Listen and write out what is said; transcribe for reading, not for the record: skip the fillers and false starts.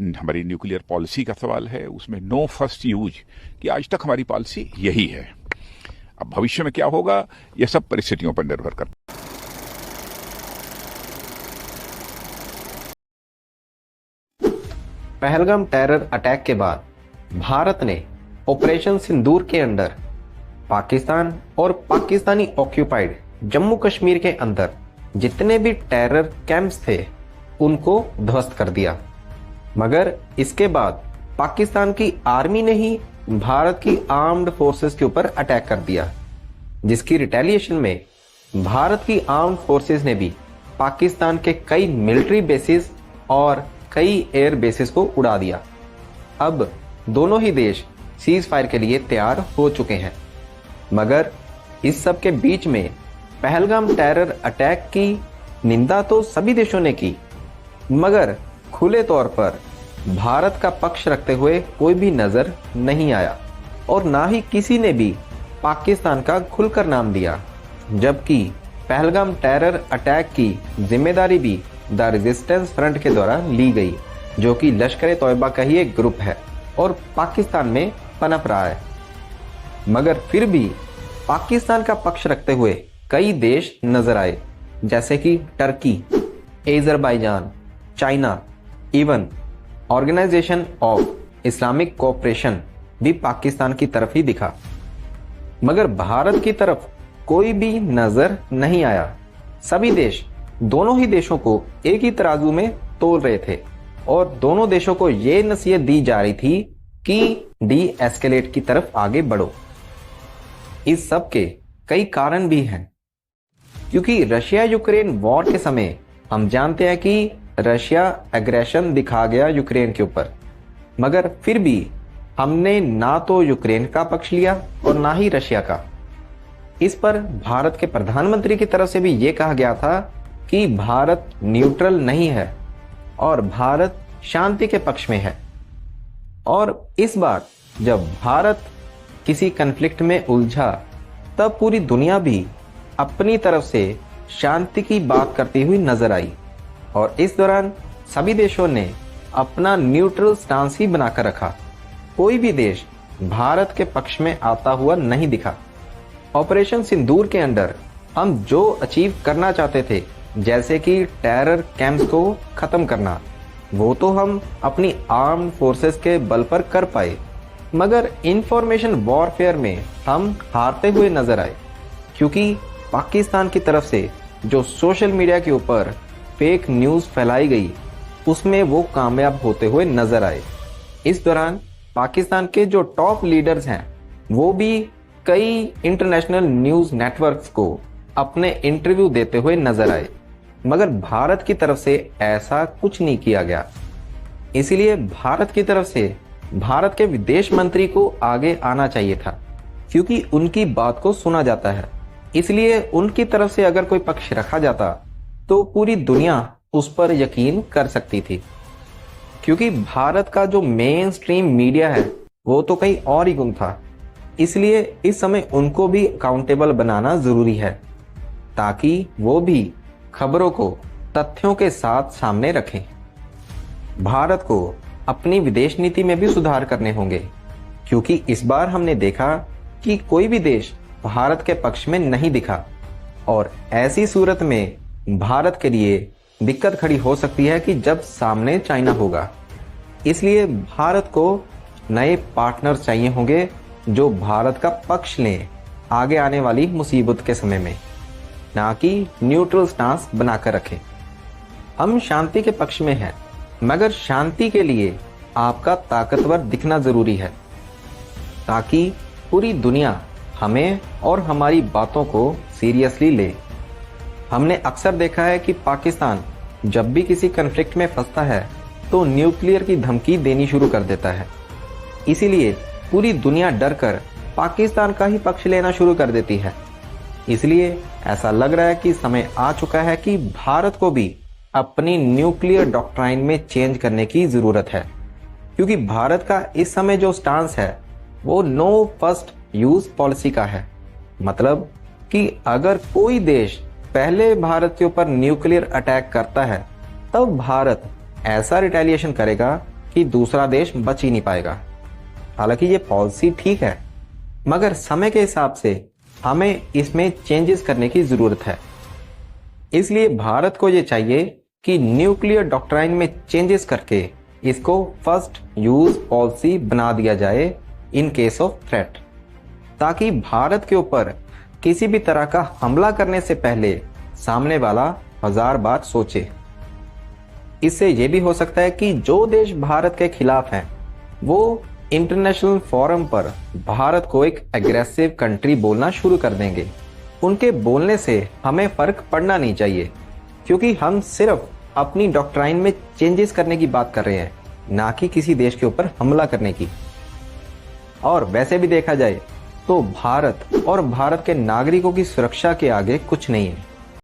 हमारी nuclear policy का सवाल है, उसमें नो फर्स्ट यूज कि आज तक हमारी पॉलिसी यही है। अब भविष्य में क्या होगा, यह सब परिस्थितियों पर निर्भर करता है। पहलगाम टेरर अटैक के बाद भारत ने ऑपरेशन सिंदूर के अंडर पाकिस्तान और पाकिस्तानी ऑक्यूपाइड जम्मू कश्मीर के अंदर जितने भी टेरर कैंप्स थे उनको ध्वस्त कर दिया। मगर इसके बाद पाकिस्तान की आर्मी ने ही भारत की आर्म्ड फोर्सेस के ऊपर अटैक कर दिया, जिसकी रिटेलिएशन में भारत की आर्म्ड फोर्सेस ने भी पाकिस्तान के कई मिलिट्री बेसिस और कई एयर बेसिस को उड़ा दिया। अब दोनों ही देश सीज फायर के लिए तैयार हो चुके हैं। मगर इस सब के बीच में पहलगाम टेरर अटैक की निंदा तो सभी देशों ने की, मगर खुले तौर पर भारत का पक्ष रखते हुए कोई भी नजर नहीं आया और ना ही किसी ने भी पाकिस्तान का खुलकर नाम दिया। जबकि पहलगाम टेरर अटैक की जिम्मेदारी भी द रेजिस्टेंस फ्रंट के द्वारा ली गई, जो कि लश्कर तौयबा का ही एक ग्रुप है और पाकिस्तान में पनप रहा है। मगर फिर भी पाकिस्तान का पक्ष रखते हुए कई देश नजर आए, जैसे कि Turkey, Azerbaijan, China, even Organisation of Islamic Cooperation भी पाकिस्तान की तरफ ही दिखा। मगर भारत की तरफ कोई भी नजर नहीं आया। सभी देश दोनों ही देशों को एक ही तराजू में तोल रहे थे और दोनों देशों को यह नसीहत दी जा रही थी कि डी एस्केलेट की तरफ आगे बढ़ो। इस सब के कई कारण भी हैं, क्योंकि रशिया यूक्रेन वॉर के समय हम जानते हैं कि रशिया एग्रेशन दिखा गया यूक्रेन के ऊपर, मगर फिर भी हमने ना तो यूक्रेन का पक्ष लिया और ना ही रशिया का। इस पर भारत के प्रधानमंत्री की तरफ से भी ये कहा गया था कि भारत न्यूट्रल नहीं है और भारत शांति के पक्ष में है। और इस बार जब भारत किसी कन्फ्लिक्ट में उलझा, तब पूरी दुनिया भी अपनी तरफ से शांति की बात करती हुई नजर आई और इस दौरान सभी देशों ने अपना न्यूट्रल स्टांस ही बनाकर रखा। कोई भी देश भारत के पक्ष में आता हुआ नहीं दिखा। ऑपरेशन सिंदूर के अंडर हम जो अचीव करना चाहते थे, जैसे कि टेरर कैंप्स को खत्म करना, वो तो हम अपनी आर्म फोर्सेस के बल पर कर पाए, मगर इंफॉर्मेशन वॉरफेयर में हम हारते हुए नजर आए, क्योंकि पाकिस्तान की तरफ से जो सोशल मीडिया के ऊपर फेक न्यूज फैलाई गई, उसमें वो कामयाब होते हुए नजर आए। इस दौरान पाकिस्तान के जो टॉप लीडर्स हैं, वो भी कई इंटरनेशनल न्यूज नेटवर्क्स को अपने इंटरव्यू देते हुए नजर आए, मगर भारत की तरफ से ऐसा कुछ नहीं किया गया। इसीलिए भारत की तरफ से भारत के विदेश मंत्री को आगे आना चाहिए था, क्योंकि उनकी बात को सुना जाता है। इसलिए उनकी तरफ से अगर कोई पक्ष रखा जाता तो पूरी दुनिया उस पर यकीन कर सकती थी, क्योंकि भारत का जो मेन स्ट्रीम मीडिया है वो तो कहीं और ही गुम था। इसलिए इस समय उनको भी अकाउंटेबल बनाना जरूरी है, ताकि वो भी खबरों को तथ्यों के साथ सामने रखें। भारत को अपनी विदेश नीति में भी सुधार करने होंगे, क्योंकि इस बार हमने देखा कि कोई भी देश भारत के पक्ष में नहीं दिखा और ऐसी सूरत में भारत के लिए दिक्कत खड़ी हो सकती है कि जब सामने चाइना होगा। इसलिए भारत को नए पार्टनर चाहिए होंगे जो भारत का पक्ष लें आगे आने वाली मुसीबत के समय में, ना कि न्यूट्रल स्टांस बनाकर रखें। हम शांति के पक्ष में हैं, मगर शांति के लिए आपका ताकतवर दिखना जरूरी है, ताकि पूरी दुनिया हमें और हमारी बातों को सीरियसली ले। हमने अक्सर देखा है कि पाकिस्तान जब भी किसी कन्फ्लिक्ट में फंसता है तो न्यूक्लियर की धमकी देनी शुरू कर देता है। इसीलिए पूरी दुनिया डरकर पाकिस्तान का ही पक्ष लेना शुरू कर देती है। इसलिए ऐसा लग रहा है कि समय आ चुका है कि भारत को भी अपनी न्यूक्लियर डॉक्ट्राइन में चेंज करने की जरूरत है, क्योंकि भारत का इस समय जो स्टांस है वो नो फर्स्ट यूज पॉलिसी का है। मतलब कि अगर कोई देश पहले भारत के ऊपर न्यूक्लियर अटैक करता है, तब भारत ऐसा रिटेलिएशन करेगा कि दूसरा देश बच ही नहीं पाएगा। हालांकि ये पॉलिसी ठीक है, मगर समय के हिसाब से हमें इसमें चेंजेस करने की जरूरत है। इसलिए भारत को ये चाहिए कि न्यूक्लियर डॉक्ट्राइन में चेंजेस करके इसको फर्स्ट यूज पॉलिसी बना दिया जाए इन केस ऑफ थ्रेट, ताकि भारत के ऊपर किसी भी तरह का हमला करने से पहले सामने वाला 1000 बार सोचे। इससे यह भी हो सकता है कि जो देश भारत के खिलाफ हैं वो इंटरनेशनल फोरम पर भारत को एक एग्रेसिव कंट्री बोलना शुरू कर देंगे। उनके बोलने से हमें फर्क पड़ना नहीं चाहिए, क्योंकि हम सिर्फ अपनी डॉक्ट्राइन में चेंजेस करने की बात कर रहे हैं, ना कि किसी देश के ऊपर हमला करने की। और वैसे भी देखा जाए तो भारत और भारत के नागरिकों की सुरक्षा के आगे कुछ नहीं है।